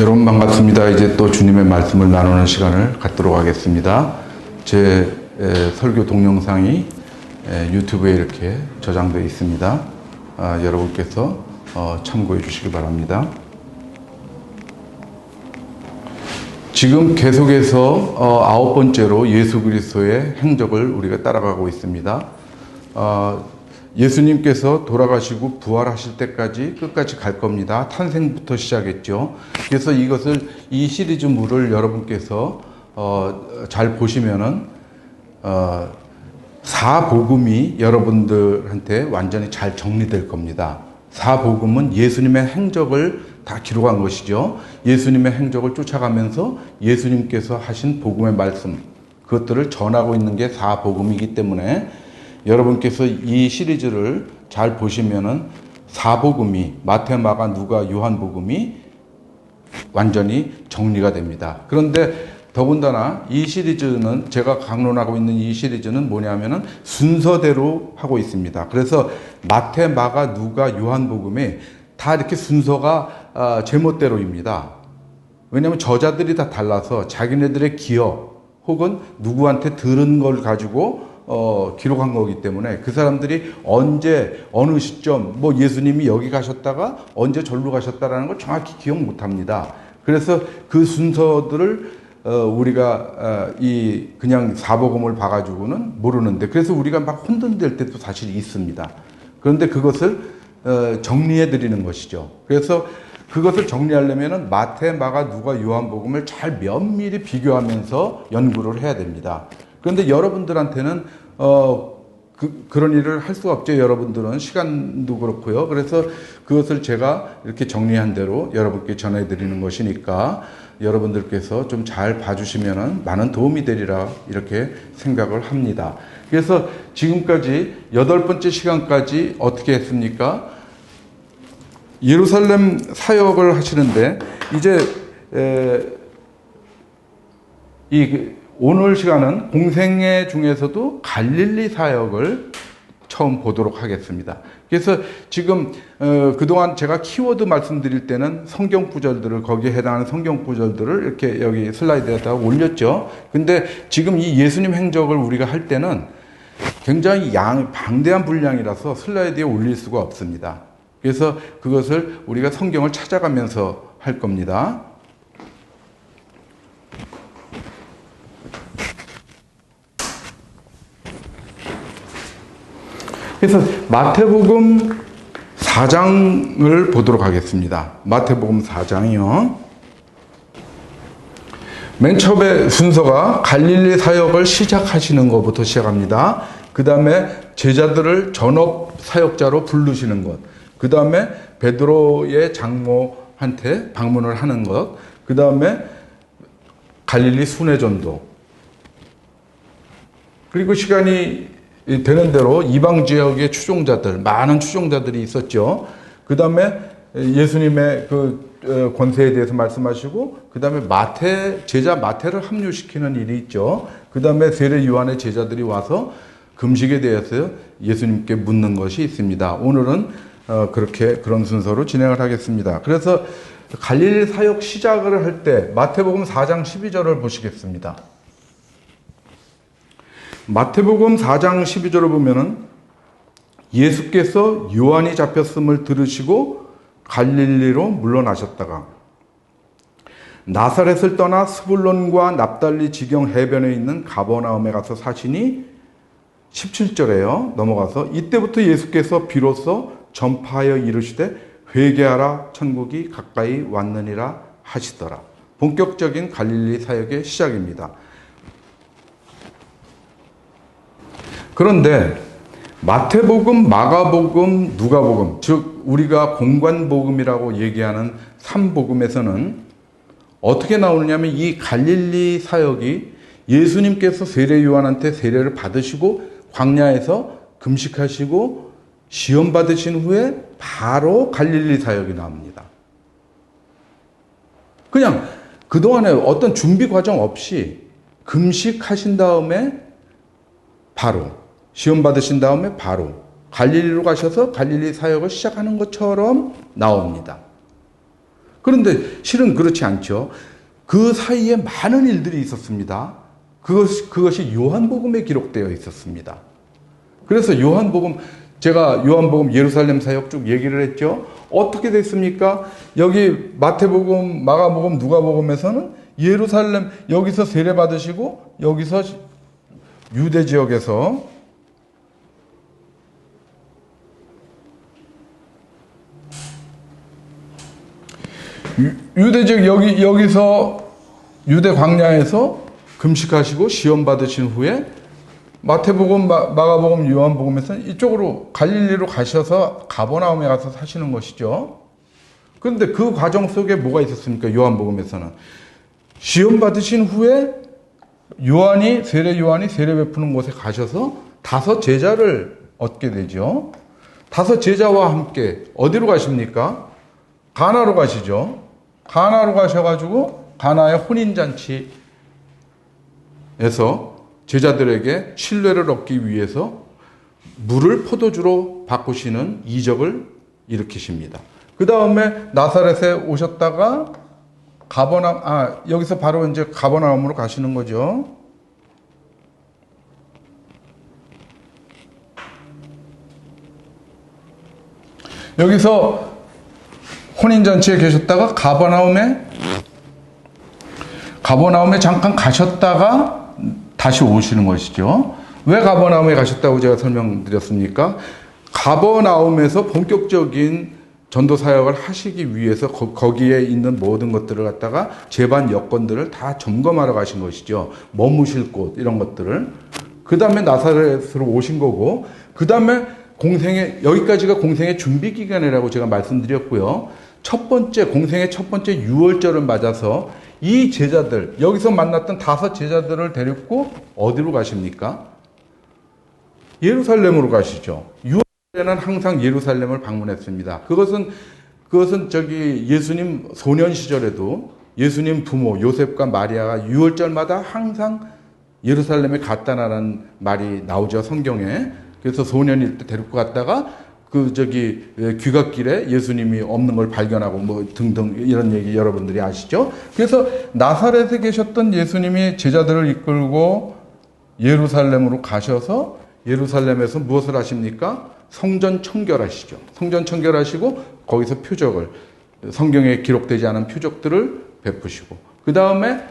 여러분 반갑습니다. 이제 또 주님의 말씀을 나누는 시간을 갖도록 하겠습니다. 제 설교 동영상이 유튜브에 이렇게 저장되어 있습니다. 여러분께서 참고해 주시기 바랍니다. 지금 계속해서 9번째로 예수 그리스도의 행적을 우리가 따라가고 있습니다. 예수님께서 돌아가시고 부활하실 때까지 끝까지 갈 겁니다. 탄생부터 시작했죠. 그래서 이 시리즈물을 여러분께서 잘 보시면은 사복음이 여러분들한테 완전히 잘 정리될 겁니다. 사복음은 예수님의 행적을 다 기록한 것이죠. 예수님의 행적을 쫓아가면서 예수님께서 하신 복음의 말씀, 그것들을 전하고 있는 게 사복음이기 때문에 여러분께서 이 시리즈를 잘 보시면은 사복음이 마태, 마가, 누가, 요한복음이 완전히 정리가 됩니다. 그런데 더군다나 이 시리즈는, 제가 강론하고 있는 이 시리즈는 뭐냐면은 순서대로 하고 있습니다. 그래서 마태, 마가, 누가, 요한복음이 다 이렇게 순서가 제멋대로입니다. 왜냐하면 저자들이 다 달라서 자기네들의 기억 혹은 누구한테 들은 걸 가지고 기록한 거기 때문에 그 사람들이 언제 어느 시점 예수님이 여기 가셨다가 언제 절로 가셨다라는 걸 정확히 기억 못 합니다. 그래서 그 순서들을 우리가 그냥 사복음을 봐가지고는 모르는데, 그래서 우리가 막 혼돈될 때도 사실 있습니다. 그런데 그것을 정리해 드리는 것이죠. 그래서 그것을 정리하려면은 마태, 마가, 누가, 요한복음을 잘 면밀히 비교하면서 연구를 해야 됩니다. 그런데 여러분들한테는 그런 일을 할 수가 없죠. 여러분들은 시간도 그렇고요. 그래서 그것을 제가 이렇게 정리한 대로 여러분께 전해드리는 것이니까 여러분들께서 좀 잘 봐주시면은 많은 도움이 되리라 이렇게 생각을 합니다. 그래서 지금까지 8번째 시간까지 어떻게 했습니까? 예루살렘 사역을 하시는데 이제 오늘 시간은 공생애 중에서도 갈릴리 사역을 처음 보도록 하겠습니다. 그래서 지금 그동안 제가 키워드 말씀드릴 때는 성경 구절들을, 거기에 해당하는 성경 구절들을 이렇게 여기 슬라이드에다가 올렸죠. 근데 지금 이 예수님 행적을 우리가 할 때는 굉장히 방대한 분량이라서 슬라이드에 올릴 수가 없습니다. 그래서 그것을 우리가 성경을 찾아가면서 할 겁니다. 그래서 마태복음 4장을 보도록 하겠습니다. 마태복음 4장이요. 맨 처음에 순서가 갈릴리 사역을 시작하시는 것부터 시작합니다. 그 다음에 제자들을 전업 사역자로 부르시는 것. 그 다음에 베드로의 장모한테 방문을 하는 것. 그 다음에 갈릴리 순회전도. 그리고 시간이 되는 대로 이방 지역의 추종자들, 많은 추종자들이 있었죠. 그 다음에 예수님의 그 권세에 대해서 말씀하시고, 그 다음에 제자 마태를 합류시키는 일이 있죠. 그 다음에 세례 요한의 제자들이 와서 금식에 대해서 예수님께 묻는 것이 있습니다. 오늘은 그런 순서로 진행을 하겠습니다. 그래서 갈릴리 사역 시작을 할 때 마태복음 4장 12절을 보시겠습니다. 마태복음 4장 12절을 보면은 예수께서 요한이 잡혔음을 들으시고 갈릴리로 물러나셨다가 나사렛을 떠나 스불론과 납달리 지경 해변에 있는 가버나움에 가서 사시니 17절에요. 넘어가서 이때부터 예수께서 비로소 전파하여 이르시되 회개하라 천국이 가까이 왔느니라 하시더라. 본격적인 갈릴리 사역의 시작입니다. 그런데 마태복음, 마가복음, 누가복음, 즉 우리가 공관복음이라고 얘기하는 3복음에서는 어떻게 나오느냐면 이 갈릴리 사역이 예수님께서 세례 요한한테 세례를 받으시고 광야에서 금식하시고 시험 받으신 후에 바로 갈릴리 사역이 나옵니다. 그냥 그동안에 어떤 준비 과정 없이 금식하신 다음에 바로 시험 받으신 다음에 바로 갈릴리로 가셔서 갈릴리 사역을 시작하는 것처럼 나옵니다. 그런데 실은 그렇지 않죠. 그 사이에 많은 일들이 있었습니다. 그것이 요한복음에 기록되어 있었습니다. 그래서 요한복음, 제가 요한복음 예루살렘 사역 쭉 얘기를 했죠. 어떻게 됐습니까? 여기 마태복음, 마가복음, 누가복음에서는 예루살렘, 여기서 세례 받으시고 여기서 유대 지역에서 유대 지역 여기서 유대 광야에서 금식하시고 시험 받으신 후에 마태복음, 마가복음, 요한복음에서는 이쪽으로 갈릴리로 가셔서 가버나움에 가서 사시는 것이죠. 그런데 그 과정 속에 뭐가 있었습니까? 요한복음에서는 시험 받으신 후에 세례 요한이 세례 베푸는 곳에 가셔서 5 제자를 얻게 되죠. 5 제자와 함께 어디로 가십니까? 가나로 가시죠. 가나로 가셔가지고 가나의 혼인잔치에서 제자들에게 신뢰를 얻기 위해서 물을 포도주로 바꾸시는 이적을 일으키십니다. 그 다음에 나사렛에 오셨다가 여기서 바로 이제 가버나움으로 가시는 거죠. 여기서 혼인잔치에 계셨다가 가버나움에 잠깐 가셨다가 다시 오시는 것이죠. 왜 가버나움에 가셨다고 제가 설명드렸습니까? 가버나움에서 본격적인 전도 사역을 하시기 위해서 거기에 있는 모든 것들을 갖다가 제반 여건들을 다 점검하러 가신 것이죠. 머무실 곳 이런 것들을. 그 다음에 나사렛으로 오신 거고, 그 다음에 여기까지가 공생의 준비 기간이라고 제가 말씀드렸고요. 공생의 첫 번째 유월절을 맞아서 이 제자들, 여기서 만났던 5 제자들을 데리고 어디로 가십니까? 예루살렘으로 가시죠. 유월절에는 항상 예루살렘을 방문했습니다. 그것은 예수님 소년 시절에도 예수님 부모 요셉과 마리아가 유월절마다 항상 예루살렘에 갔다라는 말이 나오죠, 성경에. 그래서 소년일 때 데리고 갔다가 귀갓길에 예수님이 없는 걸 발견하고 뭐 등등 이런 얘기 여러분들이 아시죠? 그래서 나사렛에 계셨던 예수님이 제자들을 이끌고 예루살렘으로 가셔서 예루살렘에서 무엇을 하십니까? 성전 청결하시죠. 성전 청결하시고 거기서 성경에 기록되지 않은 표적들을 베푸시고, 그 다음에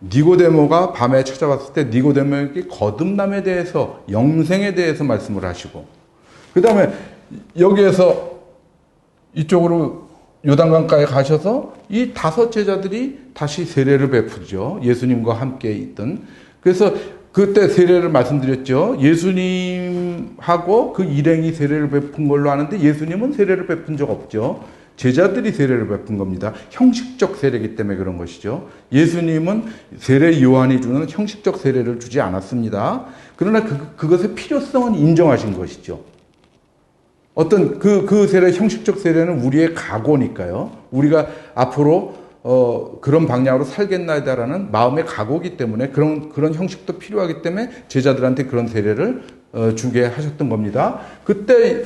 니고데모가 밤에 찾아왔을 때 니고데모에게 거듭남에 대해서, 영생에 대해서 말씀을 하시고, 그 다음에 여기에서 이쪽으로 요단강가에 가셔서 이 5 제자들이 다시 세례를 베푸죠. 예수님과 함께 있던. 그래서 그때 세례를 말씀드렸죠. 예수님하고 그 일행이 세례를 베푼 걸로 아는데 예수님은 세례를 베푼 적 없죠. 제자들이 세례를 베푼 겁니다. 형식적 세례이기 때문에 그런 것이죠. 예수님은 세례 요한이 주는 형식적 세례를 주지 않았습니다. 그러나 그것의 필요성은 인정하신 것이죠. 어떤 그 세례, 형식적 세례는 우리의 각오니까요. 우리가 앞으로 그런 방향으로 살겠나이다라는 마음의 각오이기 때문에 그런 형식도 필요하기 때문에 제자들한테 그런 세례를 주게 하셨던 겁니다. 그때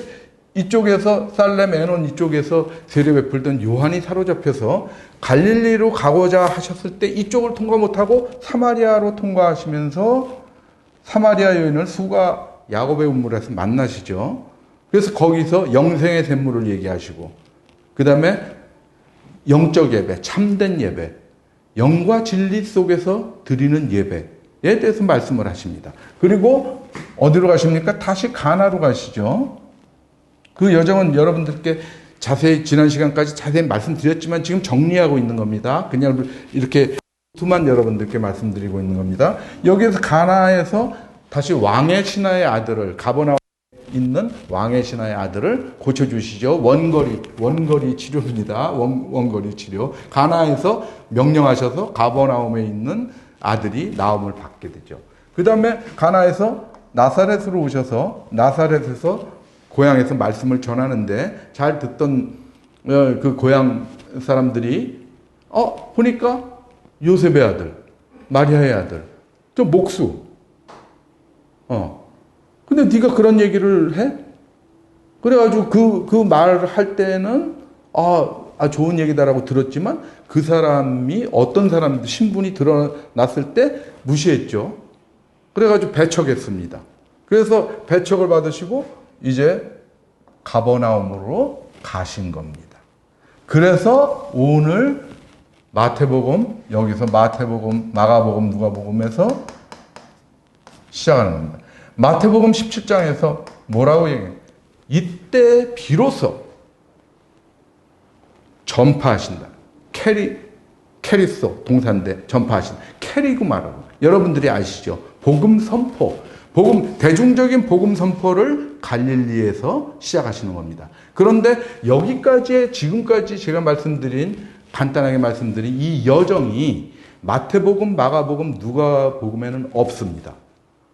이쪽에서 살렘 에논 이쪽에서 세례 베풀던 요한이 사로잡혀서 갈릴리로 가고자 하셨을 때 이쪽을 통과 못하고 사마리아로 통과하시면서 사마리아 여인을 수가 야곱의 운물에서 만나시죠. 그래서 거기서 영생의 샘물을 얘기하시고, 그 다음에 영적 예배, 참된 예배, 영과 진리 속에서 드리는 예배에 대해서 말씀을 하십니다. 그리고 어디로 가십니까? 다시 가나로 가시죠. 그 여정은 여러분들께 지난 시간까지 자세히 말씀드렸지만 지금 정리하고 있는 겁니다. 그냥 이렇게 수만 여러분들께 말씀드리고 있는 겁니다. 여기에서 가나에서 다시 왕의 신하의 아들을, 가버나움에 있는 왕의 신하의 아들을 고쳐주시죠. 원거리 치료입니다. 원거리 치료. 가나에서 명령하셔서 가버나움에 있는 아들이 나음을 받게 되죠. 그 다음에 가나에서 나사렛으로 오셔서 나사렛에서 고향에서 말씀을 전하는데 잘 듣던 그 고향 사람들이 보니까 요셉의 아들, 마리아의 아들, 저 목수. 근데 네가 그런 얘기를 해? 그래가지고 그 말을 할 때는 좋은 얘기다라고 들었지만 그 사람이 어떤 사람 신분이 드러났을 때 무시했죠. 그래가지고 배척했습니다. 그래서 배척을 받으시고 이제 가버나움으로 가신 겁니다. 그래서 오늘 마태복음, 여기서 마태복음, 마가복음, 누가복음에서 시작하는 겁니다. 마태복음 17장에서 뭐라고 얘기해요? 이때 비로소 전파하신다. 캐리소 동사인데 전파하신다. 캐리고 말하고. 여러분들이 아시죠? 복음 선포. 대중적인 복음 선포를 갈릴리에서 시작하시는 겁니다. 그런데 여기까지, 지금까지 제가 간단하게 말씀드린 이 여정이 마태복음, 마가복음, 누가복음에는 없습니다.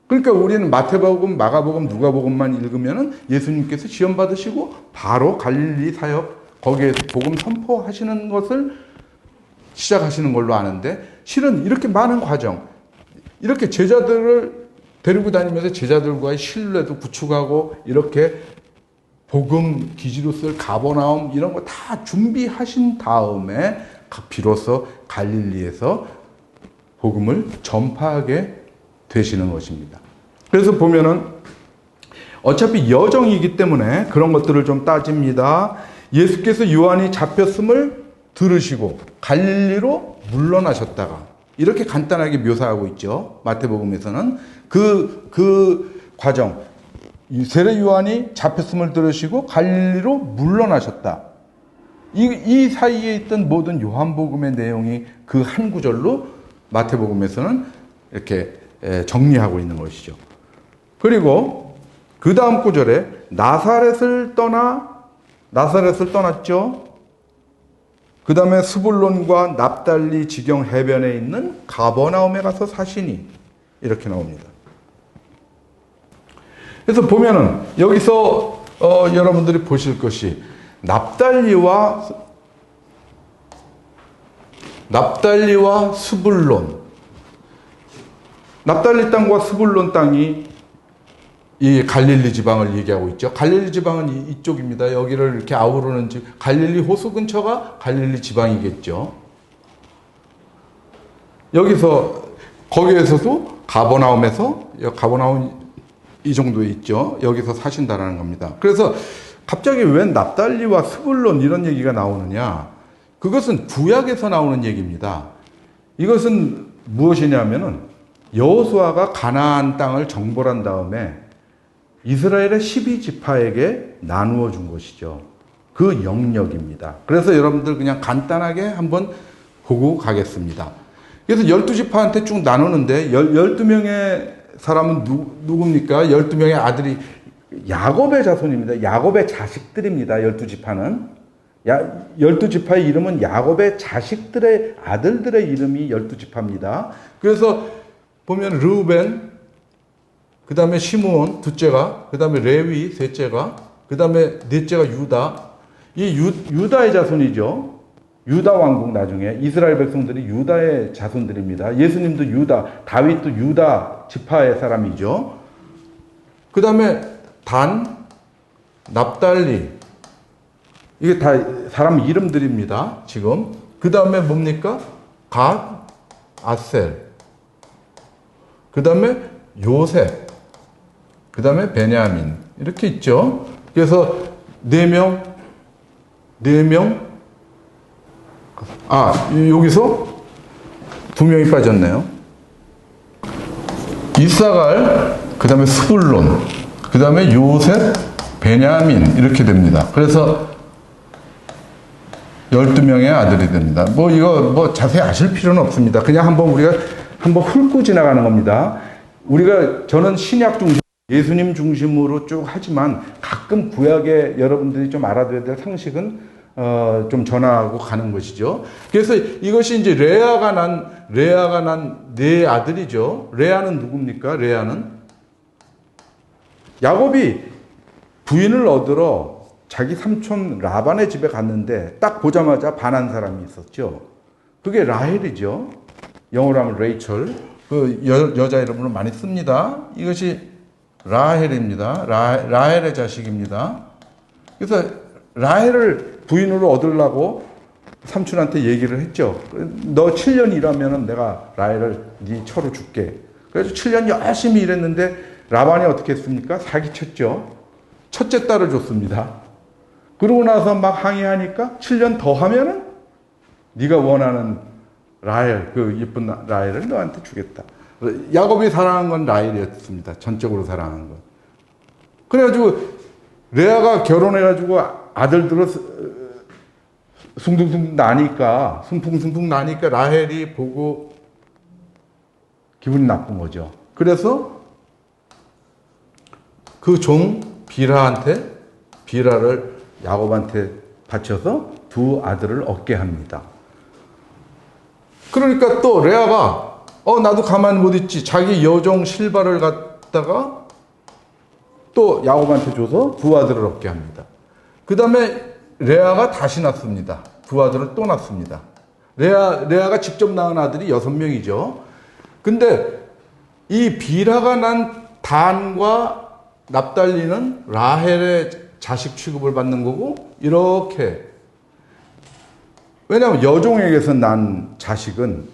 그러니까 우리는 마태복음, 마가복음, 누가복음만 읽으면은 예수님께서 시험 받으시고 바로 갈릴리 사역, 거기에서 복음 선포하시는 것을 시작하시는 걸로 아는데, 실은 이렇게 많은 과정, 이렇게 제자들을 데리고 다니면서 제자들과의 신뢰도 구축하고 이렇게 복음 기지로 쓸 가버나움 이런 거 다 준비하신 다음에 비로소 갈릴리에서 복음을 전파하게 되시는 것입니다. 그래서 보면은 어차피 여정이기 때문에 그런 것들을 좀 따집니다. 예수께서 요한이 잡혔음을 들으시고 갈릴리로 물러나셨다가, 이렇게 간단하게 묘사하고 있죠. 마태복음에서는 그 과정, 세례 요한이 잡혔음을 들으시고 갈릴리로 물러나셨다. 이 사이에 있던 모든 요한복음의 내용이 그 한 구절로 마태복음에서는 이렇게 정리하고 있는 것이죠. 그리고 그 다음 구절에 나사렛을 떠났죠. 그 다음에 스불론과 납달리 지경 해변에 있는 가버나움에 가서 사시니, 이렇게 나옵니다. 그래서 보면은 여기서 여러분들이 보실 것이 납달리와 스불론, 납달리 땅과 스불론 땅이 이 갈릴리 지방을 얘기하고 있죠. 갈릴리 지방은 이쪽입니다. 여기를 이렇게 아우르는 갈릴리 호수 근처가 갈릴리 지방이겠죠. 거기에서도 가버나움 이 정도에 있죠. 여기서 사신다라는 겁니다. 그래서 갑자기 왜 납달리와 스불론 이런 얘기가 나오느냐? 그것은 구약에서 나오는 얘기입니다. 이것은 무엇이냐면은 여호수아가 가나안 땅을 정벌한 다음에 이스라엘의 12지파에게 나누어 준 것이죠. 그 영역입니다. 그래서 여러분들 그냥 간단하게 한번 보고 가겠습니다. 그래서 12지파한테 쭉 나누는데 12명의 사람은 누굽니까? 12명의 아들이 야곱의 자손입니다. 야곱의 자식들입니다. 12지파는. 12지파의 이름은 야곱의 자식들의 아들들의 이름이 12지파입니다. 그래서 보면 르우벤, 그 다음에 시므온 둘째가, 그 다음에 레위 셋째가, 그 다음에 넷째가 유다. 이 유다의 자손이죠. 유다 왕국, 나중에 이스라엘 백성들이 유다의 자손들입니다. 예수님도 유다, 다윗도 유다 지파의 사람이죠. 그 다음에 단, 납달리, 이게 다 사람 이름들입니다. 지금. 그 다음에 뭡니까? 갓, 아셀, 그 다음에 요셉, 그 다음에 베냐민, 이렇게 있죠. 그래서 4명, 여기서 2명이 빠졌네요. 이사갈, 그 다음에 스불론, 그 다음에 요셉, 베냐민, 이렇게 됩니다. 그래서 12명의 아들이 됩니다. 이거 자세히 아실 필요는 없습니다. 그냥 우리가 한번 훑고 지나가는 겁니다. 저는 신약 중심, 예수님 중심으로 쭉 하지만 가끔 구약에 여러분들이 좀 알아둬야 될 상식은 좀 전하고 가는 것이죠. 그래서 이것이 이제 레아가 난 네 아들이죠. 레아는 누굽니까? 레아는 야곱이 부인을 얻으러 자기 삼촌 라반의 집에 갔는데 딱 보자마자 반한 사람이 있었죠. 그게 라헬이죠. 영어로 하면 레이첼. 그 여자 이름으로 많이 씁니다. 이것이 라헬입니다. 라헬의 자식입니다. 그래서 라헬을 부인으로 얻으려고 삼촌한테 얘기를 했죠. 너 7년 일하면 내가 라헬을 네 처로 줄게. 그래서 7년 열심히 일했는데 라반이 어떻게 했습니까? 사기쳤죠. 첫째 딸을 줬습니다. 그러고 나서 막 항의하니까 7년 더 하면은 네가 원하는 라헬, 그 예쁜 라헬을 너한테 주겠다. 야곱이 사랑한 건 라헬이었습니다. 전적으로 사랑한 건. 그래가지고 레아가 결혼해가지고 아들들을 숭둥숭둥 나니까, 승풍승풍 나니까 라헬이 보고 기분이 나쁜 거죠. 그래서 그 종 비라를 야곱한테 바쳐서 두 아들을 얻게 합니다. 그러니까 또 레아가 나도 가만히 못 있지. 자기 여종 실바를 갖다가 또 야곱한테 줘서 두 아들을 얻게 합니다. 그 다음에 레아가 다시 낳습니다. 두 아들을 또 낳습니다. 레아가 직접 낳은 아들이 6명이죠. 근데 이 비라가 난 단과 납달리는 라헬의 자식 취급을 받는 거고, 이렇게. 왜냐하면 여종에게서 난 자식은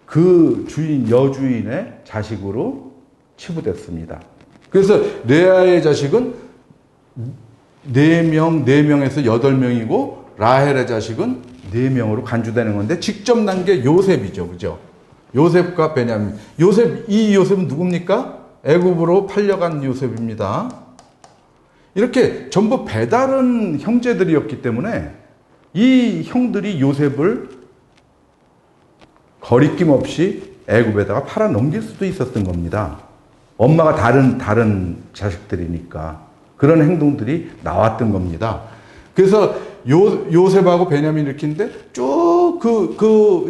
그 여주인의 자식으로 치부됐습니다. 그래서 레아의 자식은 4명에서 8명이고, 라헬의 자식은 4명으로 간주되는 건데, 직접 난 게 요셉이죠. 그죠? 요셉과 베냐민. 이 요셉은 누굽니까? 애굽으로 팔려간 요셉입니다. 이렇게 전부 배다른 형제들이었기 때문에 이 형들이 요셉을 거리낌 없이 애굽에다가 팔아 넘길 수도 있었던 겁니다. 엄마가 다른 자식들이니까 그런 행동들이 나왔던 겁니다. 그래서 요셉하고 베냐민 일으키는데 쭉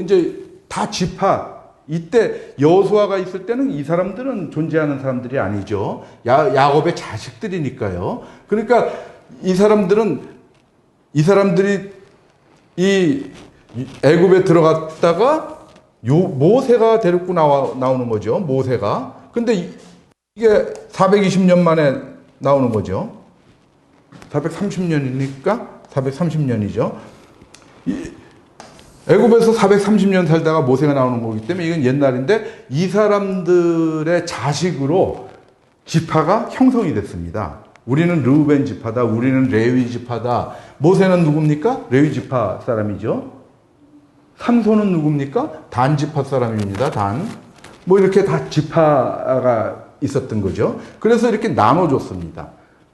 이제 다 지파, 이때 여호수아가 있을 때는 이 사람들은 존재하는 사람들이 아니죠. 야곱의 자식들이니까요. 그러니까 이 사람들이 이 애굽에 들어갔다가 모세가 데리고 나오는 거죠. 모세가. 근데 이게 420년 만에 나오는 거죠. 430년이니까 430년이죠. 애굽에서 430년 살다가 모세가 나오는 거기 때문에 이건 옛날인데, 이 사람들의 자식으로 지파가 형성이 됐습니다. 우리는 르우벤 지파다, 우리는 레위 지파다. 모세는 누굽니까? 레위 지파 사람이죠. 삼손은 누굽니까? 단 지파 사람입니다. 단. 뭐 이렇게 다 지파가 있었던 거죠. 그래서 이렇게 나눠줬습니다.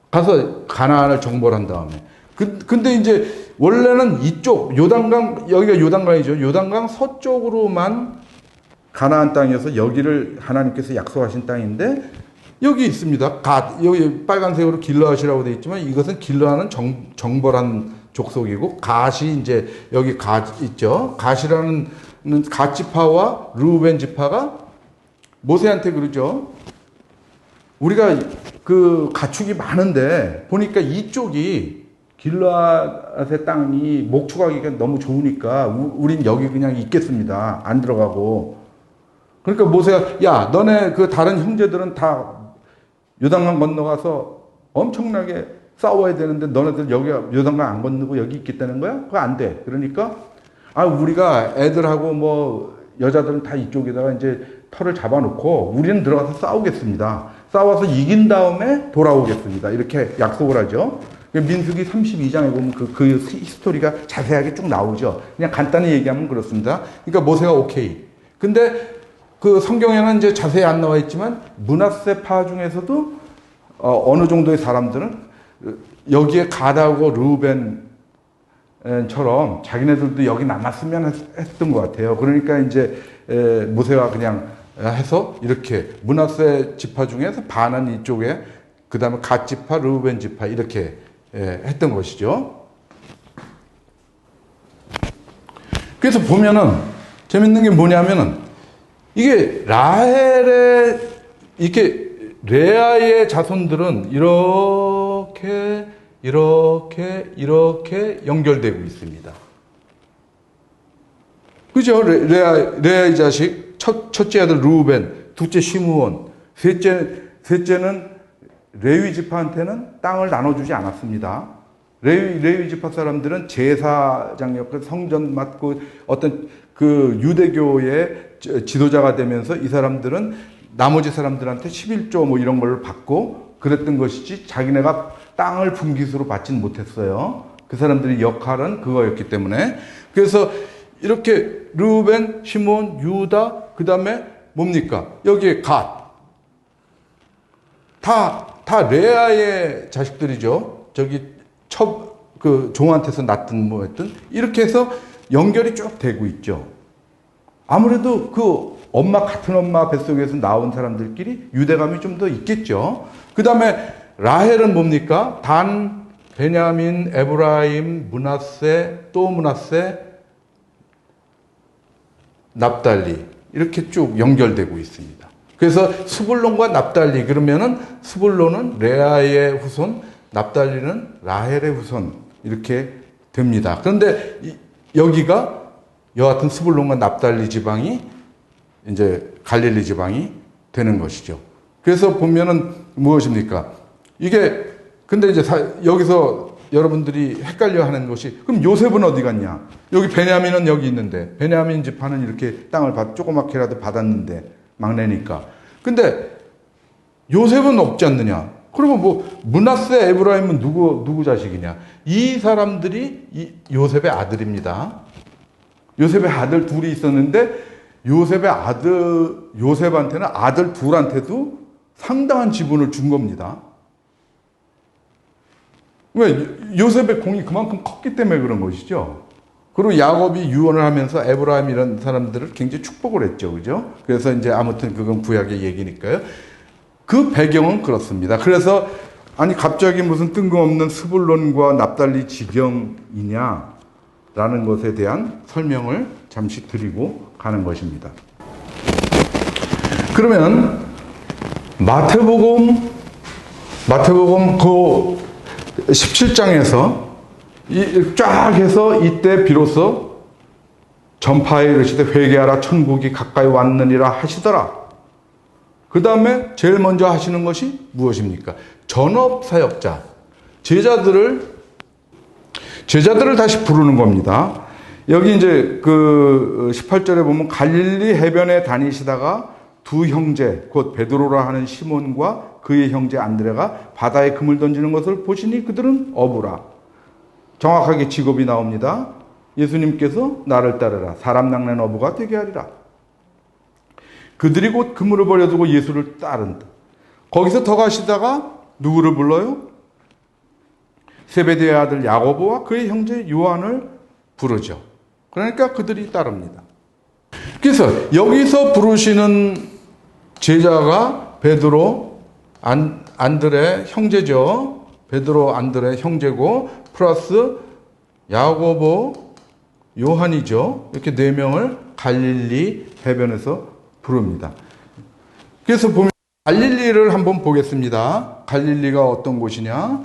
가서 가나안을 정벌한 다음에. 근데 이제 원래는 이쪽 요단강, 여기가 요단강이죠. 요단강 서쪽으로만 가나안 땅이어서 여기를 하나님께서 약속하신 땅인데, 여기 있습니다. 여기 빨간색으로 길르앗이라고 되어 있지만 이것은 길르앗은 정벌한 족속이고, 갓이 이제 여기 갓 있죠. 갓이라는 갓 지파와 르우벤 지파가 모세한테 그러죠. 우리가 그 가축이 많은데 보니까 이쪽이 길르앗의 땅이 목축하기가 너무 좋으니까 우린 여기 그냥 있겠습니다. 안 들어가고. 그러니까 모세가, 야, 너네 그 다른 형제들은 다 요단강 건너가서 엄청나게 싸워야 되는데 너네들 여기 요단강 안 건너고 여기 있겠다는 거야? 그거 안 돼. 그러니까 우리가 애들하고 뭐 여자들은 다 이쪽에다가 이제 털을 잡아놓고 우리는 들어가서 싸우겠습니다. 싸워서 이긴 다음에 돌아오겠습니다. 이렇게 약속을 하죠. 민수기 32장에 보면 그 히스토리가 자세하게 쭉 나오죠. 그냥 간단히 얘기하면 그렇습니다. 그러니까 모세가 오케이. 근데 그 성경에는 이제 자세히 안 나와 있지만 므낫세 파 중에서도 어느 정도의 사람들은 여기에 가다고 르우벤처럼 자기네들도 여기 남았으면 했던 것 같아요. 그러니까 이제 모세가 그냥 해서 이렇게 므낫세 지파 중에서 반은 이쪽에, 그 다음에 갓 지파, 르우벤 지파 이렇게 했던 것이죠. 그래서 보면은 재밌는 게 뭐냐면은 이게 라헬의 이렇게 레아의 자손들은 이렇게 연결되고 있습니다. 그죠? 레아의 자식, 첫째 아들 르우벤, 둘째 시므온, 셋째는 레위 지파한테는 땅을 나눠주지 않았습니다. 레위 지파 사람들은 제사장 역할, 성전 맡고 어떤 그 유대교의 지도자가 되면서 이 사람들은 나머지 사람들한테 11조 뭐 이런 걸 받고 그랬던 것이지 자기네가 땅을 분깃으로 받지는 못했어요. 그 사람들의 역할은 그거였기 때문에. 그래서 이렇게 르우벤, 시몬, 유다, 그 다음에 뭡니까? 여기에 갓. 다 레아의 자식들이죠. 저기 그 종한테서 낳든 뭐 했든 이렇게 해서 연결이 쭉 되고 있죠. 아무래도 그 같은 엄마 뱃속에서 나온 사람들끼리 유대감이 좀 더 있겠죠. 그 다음에 라헬은 뭡니까? 단, 베냐민, 에브라임, 므낫세, 또 므낫세, 납달리 이렇게 쭉 연결되고 있습니다. 그래서 스불론과 납달리 그러면은 스불론은 레아의 후손, 납달리는 라헬의 후손 이렇게 됩니다. 그런데 여기가 여하튼 스불론과 납달리 지방이 이제 갈릴리 지방이 되는 것이죠. 그래서 보면은 무엇입니까? 이게 근데 이제 여기서 여러분들이 헷갈려 하는 것이 그럼 요셉은 어디 갔냐? 여기 베냐민은 여기 있는데 베냐민 지파는 이렇게 땅을 조그맣게라도 받았는데 막내니까. 근데 요셉은 없지 않느냐? 그러면 뭐 므낫세, 에브라임은 누구 자식이냐? 이 사람들이 요셉의 아들입니다. 요셉의 아들 둘이 있었는데 요셉한테는 아들 둘한테도 상당한 지분을 준 겁니다. 왜? 요셉의 공이 그만큼 컸기 때문에 그런 것이죠. 그리고 야곱이 유언을 하면서 에브라임 이런 사람들을 굉장히 축복을 했죠. 그죠? 그래서 이제 아무튼 그건 구약의 얘기니까요. 그 배경은 그렇습니다. 그래서 아니 갑자기 무슨 뜬금없는 스불론과 납달리 지경이냐 라는 것에 대한 설명을 잠시 드리고 가는 것입니다. 그러면 마태복음 그 17장에서 쫙 해서 이때 비로소 전파에 이르시되 회개하라 천국이 가까이 왔느니라 하시더라. 그 다음에 제일 먼저 하시는 것이 무엇입니까? 전업 사역자, 제자들을 다시 부르는 겁니다. 여기 이제 그 18절에 보면 갈릴리 해변에 다니시다가 두 형제, 곧 베드로라 하는 시몬과 그의 형제 안드레가 바다에 금을 던지는 것을 보시니 그들은 어부라. 정확하게 직업이 나옵니다. 예수님께서 나를 따르라. 사람 낚는 어부가 되게 하리라. 그들이 곧 그물을 버려두고 예수를 따른다. 거기서 더 가시다가 누구를 불러요? 세베대의 아들 야고보와 그의 형제 요한을 부르죠. 그러니까 그들이 따릅니다. 그래서 여기서 부르시는 제자가 베드로, 안드레 형제죠. 베드로, 안드레 형제고 플러스 야고보, 요한이죠. 이렇게 네 명을 갈릴리 해변에서 부릅니다. 그래서 보면 갈릴리를 한번 보겠습니다. 갈릴리가 어떤 곳이냐?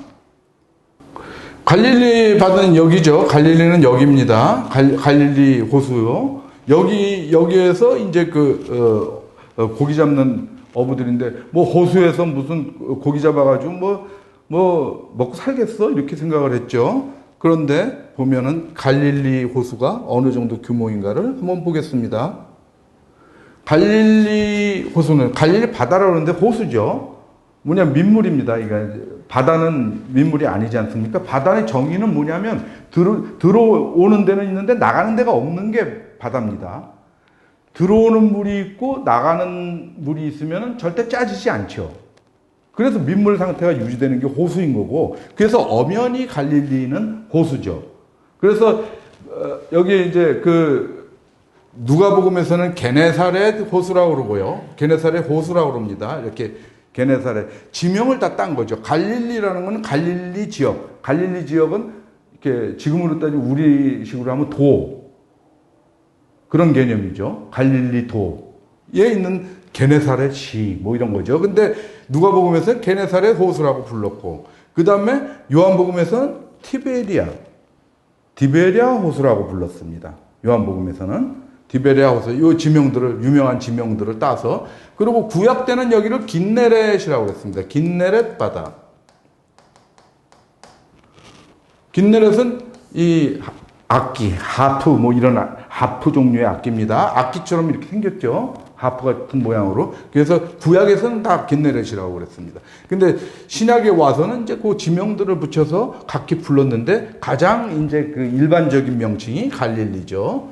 갈릴리 바다는 여기죠. 갈릴리는 여기입니다. 갈릴리 호수요. 여기에서 이제 고기 잡는 어부들인데, 뭐 호수에서 무슨 고기 잡아가지고 뭐 먹고 살겠어? 이렇게 생각을 했죠. 그런데 보면은 갈릴리 호수가 어느 정도 규모인가를 한번 보겠습니다. 갈릴리 호수는 갈릴리 바다라고 하는데 호수죠. 뭐냐, 민물입니다. 바다는 민물이 아니지 않습니까? 바다의 정의는 뭐냐면 들어오는 데는 있는데 나가는 데가 없는 게 바다입니다. 들어오는 물이 있고 나가는 물이 있으면 절대 짜지지 않죠. 그래서 민물 상태가 유지되는 게 호수인 거고, 그래서 엄연히 갈릴리는 호수죠. 그래서 여기 이제 누가복음에서는 게네사렛 호수라고 그러고요. 게네사렛 호수라고 그럽니다. 이렇게 게네사렛 지명을 다 딴 거죠. 갈릴리라는 것은 갈릴리 지역. 갈릴리 지역은 이렇게 지금으로 따지면 우리식으로 하면 도. 그런 개념이죠. 갈릴리 도에 있는 게네사렛 시, 뭐 이런 거죠. 근데 누가복음에서는 게네사렛 호수라고 불렀고, 그 다음에 요한복음에서는 디베리아 호수라고 불렀습니다. 요한복음에서는 디베리아 호수, 유명한 지명들을 따서, 그리고 구약 때는 여기를 긴네렛이라고 했습니다. 긴네렛 바다. 긴네렛은 이 악기, 하프, 뭐 이런 하프 종류의 악기입니다. 악기처럼 이렇게 생겼죠. 하프 같은 모양으로. 그래서 구약에서는 다 긴네렛이라고 그랬습니다. 근데 신약에 와서는 이제 그 지명들을 붙여서 각기 불렀는데 가장 이제 그 일반적인 명칭이 갈릴리죠.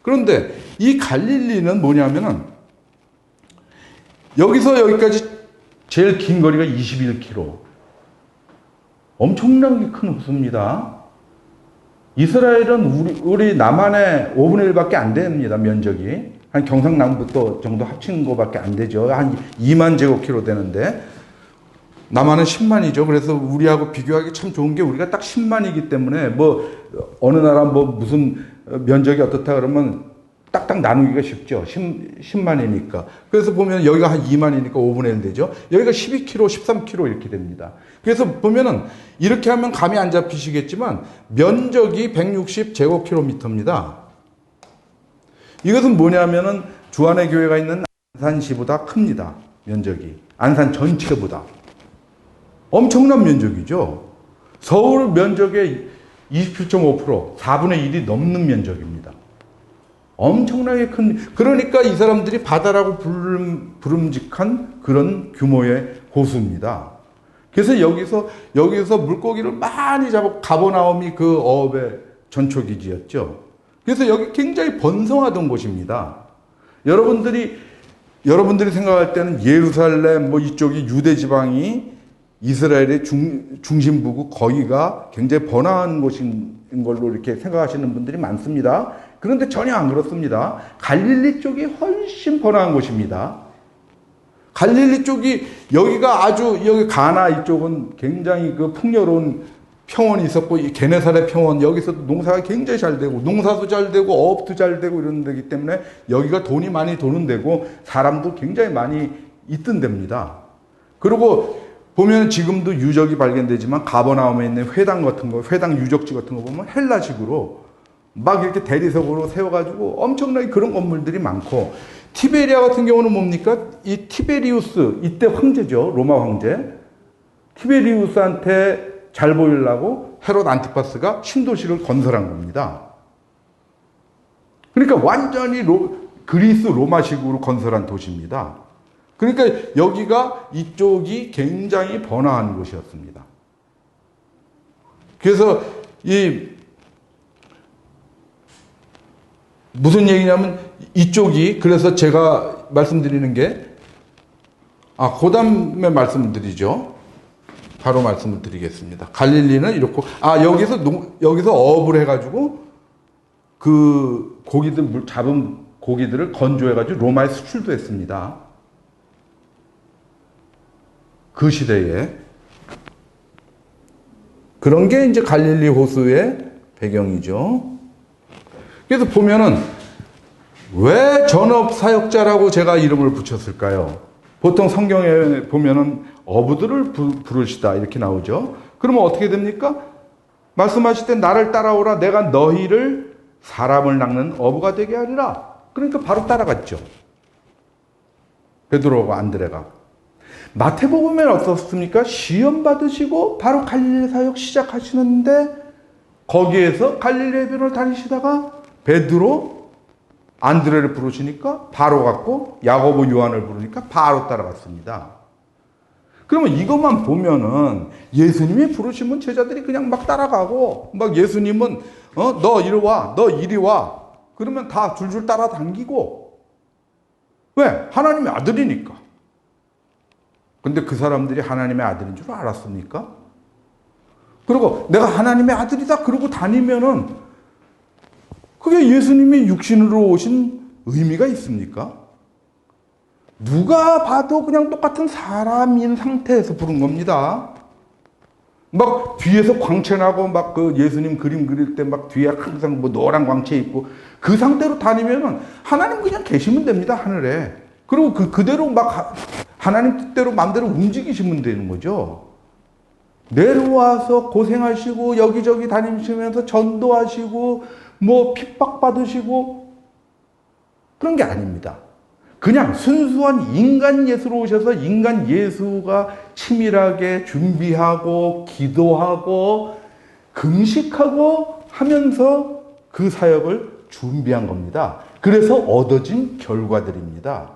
그런데 이 갈릴리는 뭐냐면은 여기서 여기까지 제일 긴 거리가 21km. 엄청나게 큰 호수입니다. 이스라엘은 우리 남한의 5분의 1밖에 안 됩니다, 면적이. 한 경상남도 정도 합친 거밖에 안 되죠. 한 2만 제곱킬로 되는데, 남한은 10만이죠. 그래서 우리하고 비교하기 참 좋은 게 우리가 딱 10만이기 때문에, 뭐, 어느 나라 뭐 무슨 면적이 어떻다 그러면 딱딱 나누기가 쉽죠. 10만이니까. 그래서 보면 여기가 한 2만이니까 5분의 1 되죠. 여기가 12km, 13km 이렇게 됩니다. 그래서 보면은 이렇게 하면 감이 안 잡히시겠지만 면적이 160제곱킬로미터입니다. 이것은 뭐냐면은 주안의 교회가 있는 안산시보다 큽니다. 면적이. 안산 전체보다. 엄청난 면적이죠. 서울 면적의 27.5%, 4분의 1이 넘는 면적입니다. 엄청나게 큰, 그러니까 이 사람들이 바다라고 부름직한 그런 규모의 호수입니다. 그래서 여기서 물고기를 많이 잡아, 가버나움이 그 어업의 전초기지였죠. 그래서 여기 굉장히 번성하던 곳입니다. 여러분들이 생각할 때는 예루살렘, 뭐 이쪽이 유대 지방이 이스라엘의 중심부고 거기가 굉장히 번화한 곳인 걸로 이렇게 생각하시는 분들이 많습니다. 그런데 전혀 안 그렇습니다. 갈릴리 쪽이 훨씬 번화한 곳입니다. 갈릴리 쪽이 여기가 여기 가나 이쪽은 굉장히 그 풍요로운 평원이 있었고, 이 게네사렛 평원, 여기서 농사가 굉장히 잘 되고, 농사도 잘 되고, 어업도 잘 되고 이런 데기 때문에 여기가 돈이 많이 도는 데고, 사람도 굉장히 많이 있던 데입니다. 그리고 보면 지금도 유적이 발견되지만, 가버나움에 있는 회당 같은 거, 회당 유적지 같은 거 보면 헬라식으로 막 이렇게 대리석으로 세워가지고 엄청나게 그런 건물들이 많고, 티베리아 같은 경우는 뭡니까? 이 티베리우스, 이때 황제죠. 로마 황제. 티베리우스한테 잘 보이려고 헤롯 안티파스가 신도시를 건설한 겁니다. 그러니까 완전히 그리스 로마식으로 건설한 도시입니다. 그러니까 여기가 이쪽이 굉장히 번화한 곳이었습니다. 그래서 무슨 얘기냐면 이쪽이, 그래서 제가 말씀드리는 게, 그 다음에 말씀을 드리죠. 바로 말씀을 드리겠습니다. 갈릴리는 이렇고, 여기서 어업을 해가지고 그 잡은 고기들을 건조해가지고 로마에 수출도 했습니다. 그 시대에. 그런 게 이제 갈릴리 호수의 배경이죠. 그래서 보면은 왜 전업사역자라고 제가 이름을 붙였을까요? 보통 성경에 보면은 어부들을 부르시다 이렇게 나오죠. 그러면 어떻게 됩니까? 말씀하실 때 나를 따라오라, 내가 너희를 사람을 낚는 어부가 되게 하리라. 그러니까 바로 따라갔죠. 베드로와 안드레가. 마태복음에는 어떻습니까? 시험 받으시고 바로 갈릴리 사역 시작하시는데, 거기에서 갈릴리 해변을 다니시다가 베드로, 안드레를 부르시니까 바로 갔고, 야고보, 요한을 부르니까 바로 따라갔습니다. 그러면 이것만 보면은 예수님이 부르시면 제자들이 그냥 막 따라가고, 막 예수님은 너 이리 와, 너 이리 와, 그러면 다 줄줄 따라당기고. 왜? 하나님의 아들이니까. 근데 그 사람들이 하나님의 아들인 줄 알았습니까? 그리고 내가 하나님의 아들이다 그러고 다니면은 그게 예수님이 육신으로 오신 의미가 있습니까? 누가 봐도 그냥 똑같은 사람인 상태에서 부른 겁니다. 막 뒤에서 광채나고 막 그 예수님 그림 그릴 때 막 뒤에 항상 뭐 노란 광채 있고 그 상태로 다니면은 하나님 그냥 계시면 됩니다, 하늘에. 그리고 그대로 막 하나님 뜻대로 마음대로 움직이시면 되는 거죠. 내려와서 고생하시고 여기저기 다니시면서 전도하시고 뭐 핍박받으시고 그런 게 아닙니다. 그냥 순수한 인간 예수로 오셔서 인간 예수가 치밀하게 준비하고 기도하고 금식하고 하면서 그 사역을 준비한 겁니다. 그래서 얻어진 결과들입니다.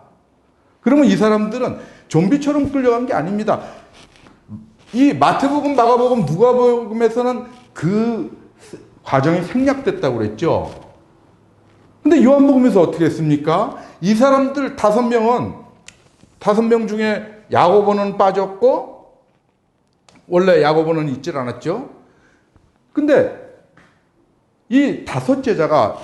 그러면 이 사람들은 좀비처럼 끌려간 게 아닙니다. 이 마태복음, 마가복음, 누가복음에서는 그 과정이 생략됐다고 그랬죠. 근데 요한복음에서 어떻게 했습니까? 이 사람들 5명 중에 야고보는 빠졌고, 원래 야고보는 있질 않았죠. 근데 이 5제자가,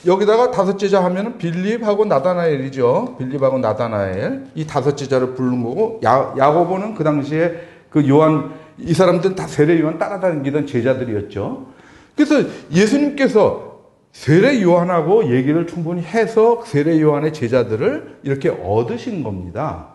여기다가 5제자 하면은 빌립하고 나다나엘이죠. 빌립하고 나다나엘. 이 5제자를 부른 거고, 야고보는 그 당시에 그 요한, 이 사람들은 다 세례 요한 따라다니던 제자들이었죠. 그래서 예수님께서 세례 요한하고 얘기를 충분히 해서 세례 요한의 제자들을 이렇게 얻으신 겁니다.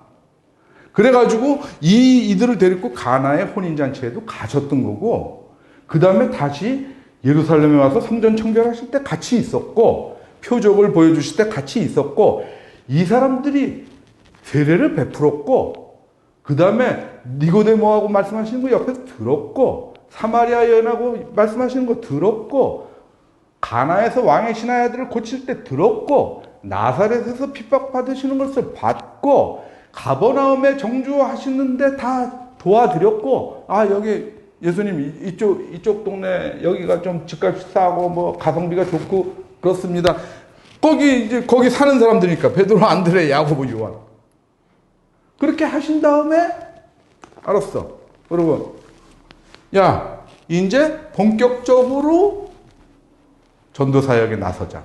그래가지고 이들을 데리고 가나의 혼인잔치에도 가셨던 거고, 그 다음에 다시 예루살렘에 와서 성전 청결하실 때 같이 있었고, 표적을 보여주실 때 같이 있었고, 이 사람들이 세례를 베풀었고, 그 다음에 니고데모하고 말씀하시는 거 옆에서 들었고, 사마리아 여인하고 말씀하시는 거 들었고, 가나에서 왕의 신하의 아들을 고칠 때 들었고, 나사렛에서 핍박받으시는 것을 봤고, 가버나움에 정주하시는데 다 도와드렸고, 아, 여기 예수님 이쪽 동네 여기가 좀 집값이 싸고 뭐 가성비가 좋고 그렇습니다. 거기 사는 사람들이니까 베드로, 안드레, 야고보, 요한. 그렇게 하신 다음에 알았어. 여러분, 야, 이제 본격적으로 전도 사역에 나서자.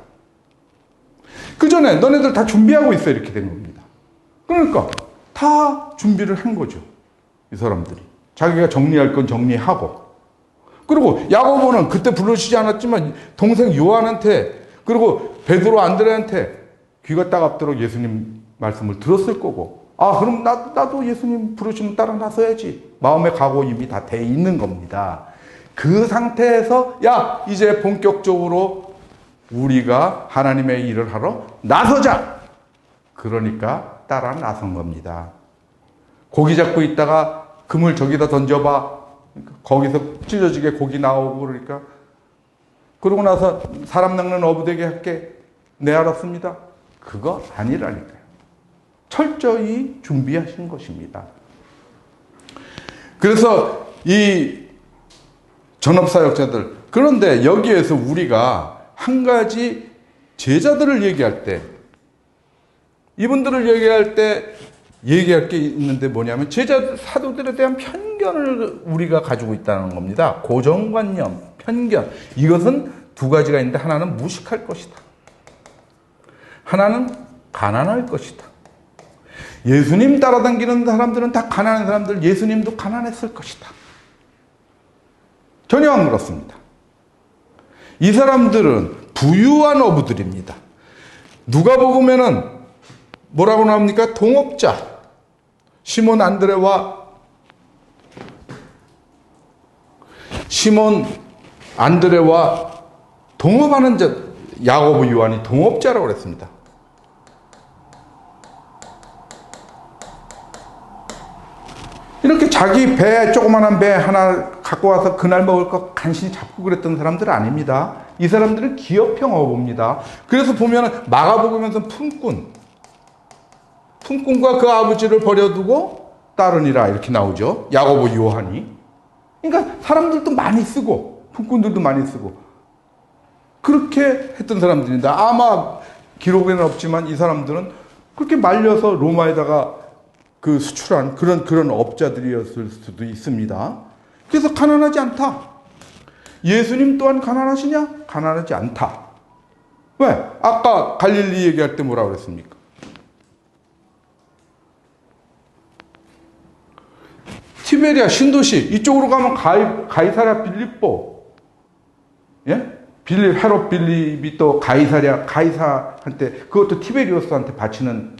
그 전에 너네들 다 준비하고 있어, 이렇게 된 겁니다. 그러니까 다 준비를 한 거죠. 이 사람들이. 자기가 정리할 건 정리하고. 그리고 야고보는 그때 부르시지 않았지만 동생 요한한테, 그리고 베드로, 안드레한테 귀가 따갑도록 예수님 말씀을 들었을 거고, 아, 그럼 나도 예수님 부르시면 따라 나서야지. 마음의 각오 이미 다 돼 있는 겁니다. 그 상태에서 야, 이제 본격적으로 우리가 하나님의 일을 하러 나서자. 그러니까 따라 나선 겁니다. 고기 잡고 있다가 그물 저기다 던져봐. 거기서 찢어지게 고기 나오고 그러니까. 그러고 나서 사람 낚는 어부되게 할게. 네, 알았습니다. 그거 아니라니까요. 철저히 준비하신 것입니다. 그래서 이 전업사역자들, 그런데 여기에서 우리가 한 가지 제자들을 얘기할 때, 이분들을 얘기할 때 얘기할 게 있는데 뭐냐면, 제자 사도들에 대한 편견을 우리가 가지고 있다는 겁니다. 고정관념, 편견. 이것은 두 가지가 있는데, 하나는 무식할 것이다. 하나는 가난할 것이다. 예수님 따라다니는 사람들은 다 가난한 사람들, 예수님도 가난했을 것이다. 전혀 안 그렇습니다. 이 사람들은 부유한 어부들입니다. 누가복음에는 뭐라고 나옵니까? 동업자. 시몬 안드레와 동업하는 자, 야고보, 요한이 동업자라고 그랬습니다. 이렇게 자기 조그만한 배 하나 갖고 와서 그날 먹을 거 간신히 잡고 그랬던 사람들은 아닙니다. 이 사람들은 기업형 어부입니다. 그래서 보면 마가복음에서는 품꾼과 그 아버지를 버려두고 따르니라 이렇게 나오죠. 야고보, 요한이. 그러니까 사람들도 많이 쓰고 품꾼들도 많이 쓰고 그렇게 했던 사람들입니다. 아마 기록에는 없지만 이 사람들은 그렇게 말려서 로마에다가 그 수출한 그런 업자들이었을 수도 있습니다. 그래서 가난하지 않다. 예수님 또한 가난하시냐? 가난하지 않다. 왜? 아까 갈릴리 얘기할 때 뭐라고 그랬습니까? 티베리아 신도시 이쪽으로 가면 가이사랴 빌립보, 예? 헤롯 빌립이 또 가이사한테, 그것도 티베리우스한테 바치는,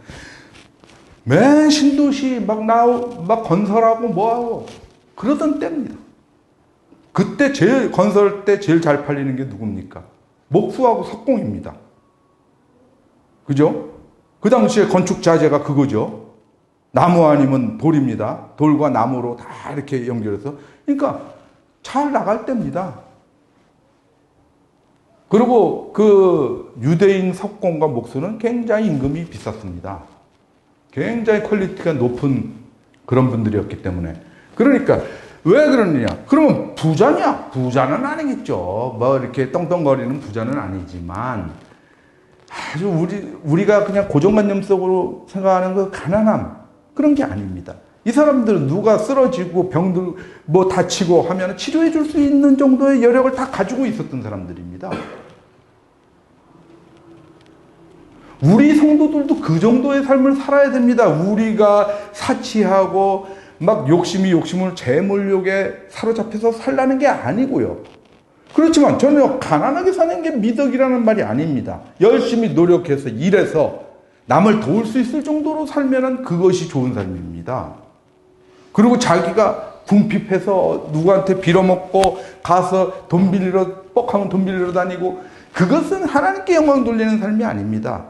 맨 신도시 막 건설하고 뭐하고 그러던 때입니다. 그때 건설 때 제일 잘 팔리는 게 누굽니까? 목수하고 석공입니다. 그죠? 그 당시에 건축 자재가 그거죠. 나무 아니면 돌입니다. 돌과 나무로 다 이렇게 연결해서. 그러니까 잘 나갈 때입니다. 그리고 그 유대인 석공과 목수는 굉장히 임금이 비쌌습니다. 굉장히 퀄리티가 높은 그런 분들이었기 때문에. 그러니까 왜 그러느냐? 그러면 부자냐? 부자는 아니겠죠. 뭐 이렇게 떵떵거리는 부자는 아니지만 아주 우리가 그냥 고정관념 속으로 생각하는 그 가난함, 그런 게 아닙니다. 이 사람들은 누가 쓰러지고 병들 뭐 다치고 하면 치료해 줄 수 있는 정도의 여력을 다 가지고 있었던 사람들입니다. 우리 성도들도 그 정도의 삶을 살아야 됩니다. 우리가 사치하고 막 욕심을 재물욕에 사로잡혀서 살라는 게 아니고요. 그렇지만 전혀 가난하게 사는 게 미덕이라는 말이 아닙니다. 열심히 노력해서 일해서 남을 도울 수 있을 정도로 살면은 그것이 좋은 삶입니다. 그리고 자기가 궁핍해서 누구한테 빌어먹고 가서 돈 빌리러 뻑하면 돈 빌리러 다니고, 그것은 하나님께 영광 돌리는 삶이 아닙니다.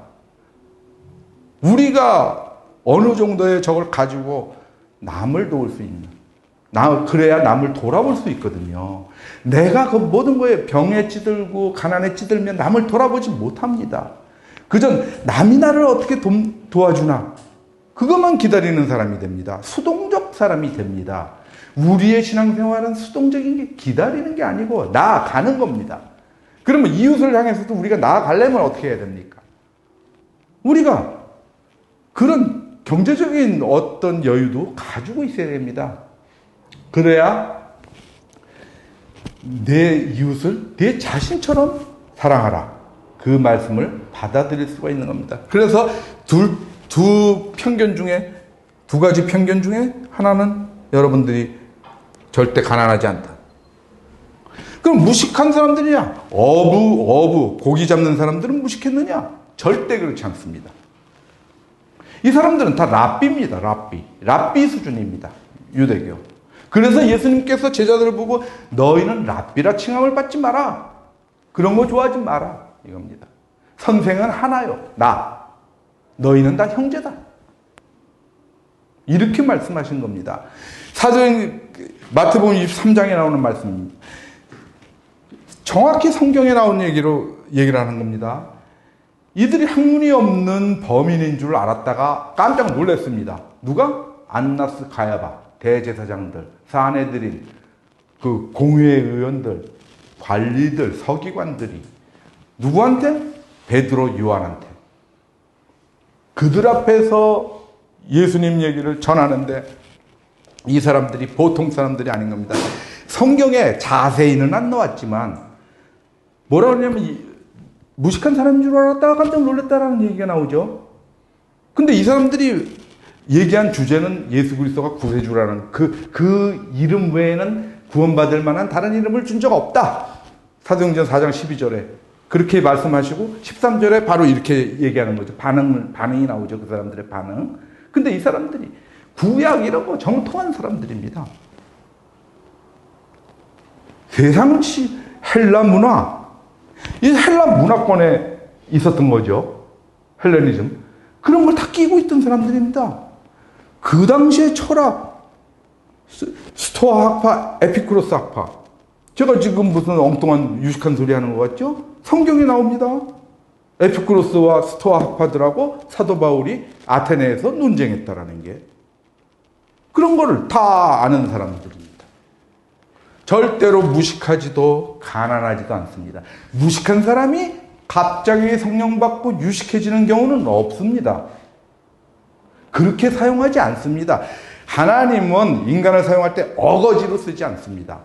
우리가 어느 정도의 적을 가지고 남을 도울 수 있는, 그래야 남을 돌아볼 수 있거든요. 내가 그 모든 거에 병에 찌들고 가난에 찌들면 남을 돌아보지 못합니다. 그전 남이 나를 어떻게 도와주나, 그것만 기다리는 사람이 됩니다. 수동적 사람이 됩니다. 우리의 신앙생활은 수동적인 게 기다리는 게 아니고 나아가는 겁니다. 그러면 이웃을 향해서도 우리가 나아가려면 어떻게 해야 됩니까? 우리가 그런 경제적인 어떤 여유도 가지고 있어야 됩니다. 그래야 내 이웃을 내 자신처럼 사랑하라, 그 말씀을 받아들일 수가 있는 겁니다. 그래서 두 가지 편견 중에 하나는 여러분들이 절대 가난하지 않다. 그럼 무식한 사람들이냐? 고기 잡는 사람들은 무식했느냐? 절대 그렇지 않습니다. 이 사람들은 다 랍비입니다. 랍비 수준입니다. 유대교. 그래서 예수님께서 제자들을 보고 너희는 랍비라 칭함을 받지 마라. 그런 거 좋아하지 마라. 이겁니다. 선생은 하나요. 나. 너희는 다 형제다. 이렇게 말씀하신 겁니다. 마태복음 23장에 나오는 말씀입니다. 정확히 성경에 나온 얘기를 하는 겁니다. 이들이 학문이 없는 범인인 줄 알았다가 깜짝 놀랐습니다. 누가? 안나스, 가야바, 대제사장들, 사내들인 그 공회 의원들, 관리들, 서기관들이 누구한테? 베드로, 요한한테. 그들 앞에서 예수님 얘기를 전하는데 이 사람들이 보통 사람들이 아닌 겁니다. 성경에 자세히는 안 나왔지만 뭐라 그러냐면 무식한 사람인 줄 알았다가 깜짝 놀랐다라는 얘기가 나오죠. 근데 이 사람들이 얘기한 주제는 예수 그리스도가 구세주라는 그 이름 외에는 구원받을 만한 다른 이름을 준 적 없다. 사도행전 4장 12절에 그렇게 말씀하시고 13절에 바로 이렇게 얘기하는 거죠. 반응이 나오죠. 그 사람들의 반응. 근데 이 사람들이 구약 이런 거 정통한 사람들입니다. 세상시 헬라 문화, 이 헬라 문화권에 있었던 거죠. 헬레니즘. 그런 걸 다 끼고 있던 사람들입니다. 그 당시의 철학, 스토아 학파, 에피쿠로스 학파. 제가 지금 무슨 엉뚱한 유식한 소리 하는 것 같죠? 성경에 나옵니다. 에피쿠로스와 스토아 학파들하고 사도 바울이 아테네에서 논쟁했다라는 게. 그런 거를 다 아는 사람들입니다. 절대로 무식하지도 가난하지도 않습니다. 무식한 사람이 갑자기 성령 받고 유식해지는 경우는 없습니다. 그렇게 사용하지 않습니다. 하나님은 인간을 사용할 때 어거지로 쓰지 않습니다.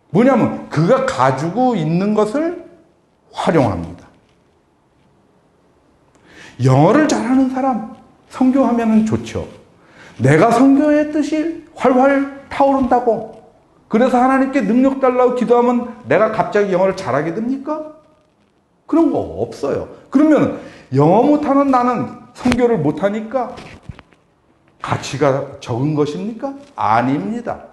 뭐냐면 그가 가지고 있는 것을 활용합니다. 영어를 잘하는 사람, 선교하면 좋죠. 내가 선교의 뜻이 활활 타오른다고, 그래서 하나님께 능력 달라고 기도하면 내가 갑자기 영어를 잘하게 됩니까? 그런 거 없어요. 그러면 영어 못하는 나는 선교를 못하니까 가치가 적은 것입니까? 아닙니다.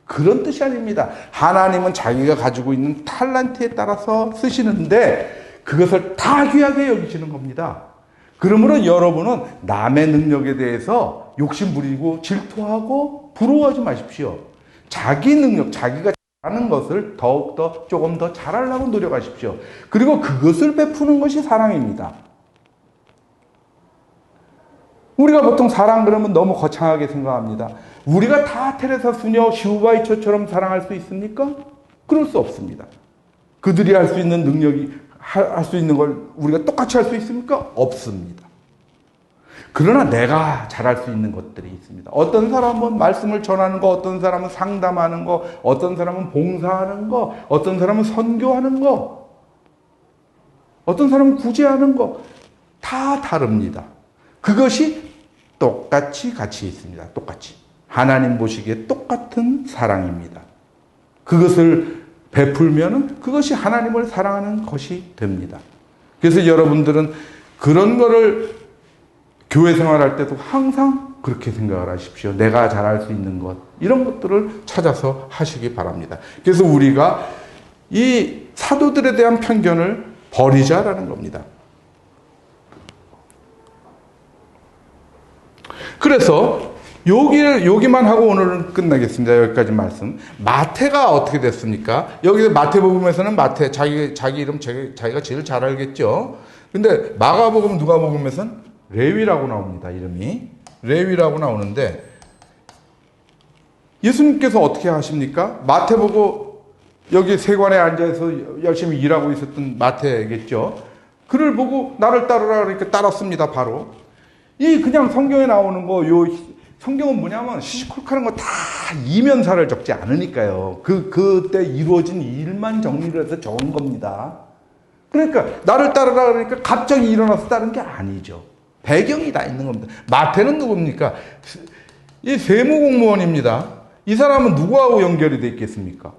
그런 뜻이 아닙니다. 하나님은 자기가 가지고 있는 탤런트에 따라서 쓰시는데 그것을 다 귀하게 여기시는 겁니다. 그러므로 여러분은 남의 능력에 대해서 욕심 부리고 질투하고 부러워하지 마십시오. 자기 능력, 자기가 하는 것을 더욱더 조금 더 잘하려고 노력하십시오. 그리고 그것을 베푸는 것이 사랑입니다. 우리가 보통 사랑 그러면 너무 거창하게 생각합니다. 우리가 다 테레사 수녀 시우바이처처럼 사랑할 수 있습니까? 그럴 수 없습니다. 그들이 할 수 있는 능력이 할 수 있는 걸 우리가 똑같이 할 수 있습니까? 없습니다. 그러나 내가 잘할 수 있는 것들이 있습니다. 어떤 사람은 말씀을 전하는 거, 어떤 사람은 상담하는 거, 어떤 사람은 봉사하는 거, 어떤 사람은 선교하는 거, 어떤 사람은 구제하는 거, 다 다릅니다. 그것이 똑같이 같이 있습니다. 똑같이. 하나님 보시기에 똑같은 사랑입니다. 그것을 베풀면은 그것이 하나님을 사랑하는 것이 됩니다. 그래서 여러분들은 그런 거를 교회 생활할 때도 항상 그렇게 생각을 하십시오. 내가 잘할 수 있는 것, 이런 것들을 찾아서 하시기 바랍니다. 그래서 우리가 이 사도들에 대한 편견을 버리자라는 겁니다. 그래서 여기만 하고 오늘은 끝나겠습니다. 여기까지 말씀. 마태가 어떻게 됐습니까? 여기서 마태복음에서는 마태, 자기 이름 자기가 제일 잘 알겠죠. 근데 마가복음, 누가복음에서는 레위라고 나옵니다. 이름이. 레위라고 나오는데 예수님께서 어떻게 하십니까? 마태 보고 여기 세관에 앉아서 열심히 일하고 있었던 마태겠죠. 그를 보고 나를 따르라 그러니까 따랐습니다. 바로. 이 그냥 성경에 나오는 거, 성경은 뭐냐면 시시콜콜한 거 다 이면사를 적지 않으니까요. 그때 이루어진 일만 정리를 해서 적은 겁니다. 그러니까 나를 따르라 그러니까 갑자기 일어나서 따른 게 아니죠. 배경이 다 있는 겁니다. 마태는 누굽니까? 이 세무공무원입니다. 이 사람은 누구하고 연결이 돼 있겠습니까?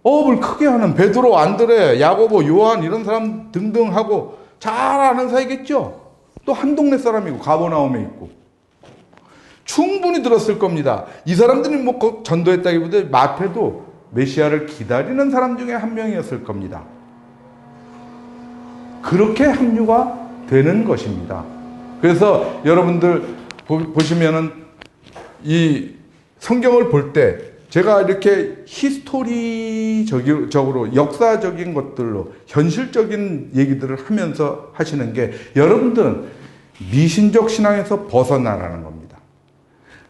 어업을 크게 하는 베드로, 안드레, 야고보, 요한 이런 사람 등등하고 잘 아는 사이겠죠. 또 한 동네 사람이고 가버나움에 있고 충분히 들었을 겁니다. 이 사람들이 뭐 전도했다기보다 마태도 메시아를 기다리는 사람 중에 한 명이었을 겁니다. 그렇게 합류가 되는 것입니다. 그래서 여러분들 보시면은 이 성경을 볼 때 제가 이렇게 히스토리적으로 역사적인 것들로 현실적인 얘기들을 하면서 하시는 게 여러분들은 미신적 신앙에서 벗어나라는 겁니다.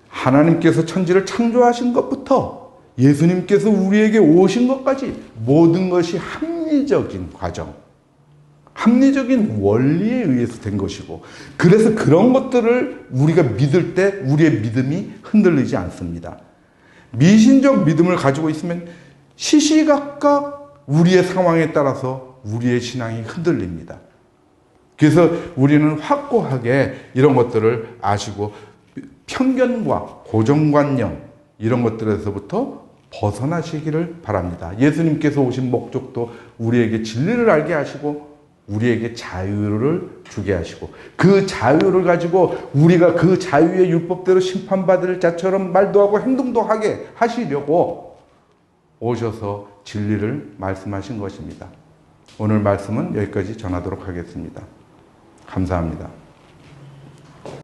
하나님께서 천지를 창조하신 것부터 예수님께서 우리에게 오신 것까지 모든 것이 합리적인 과정, 합리적인 원리에 의해서 된 것이고, 그래서 그런 것들을 우리가 믿을 때 우리의 믿음이 흔들리지 않습니다. 미신적 믿음을 가지고 있으면 시시각각 우리의 상황에 따라서 우리의 신앙이 흔들립니다. 그래서 우리는 확고하게 이런 것들을 아시고 편견과 고정관념 이런 것들에서부터 벗어나시기를 바랍니다. 예수님께서 오신 목적도 우리에게 진리를 알게 하시고 우리에게 자유를 주게 하시고 그 자유를 가지고 우리가 그 자유의 율법대로 심판받을 자처럼 말도 하고 행동도 하게 하시려고 오셔서 진리를 말씀하신 것입니다. 오늘 말씀은 여기까지 전하도록 하겠습니다. 감사합니다.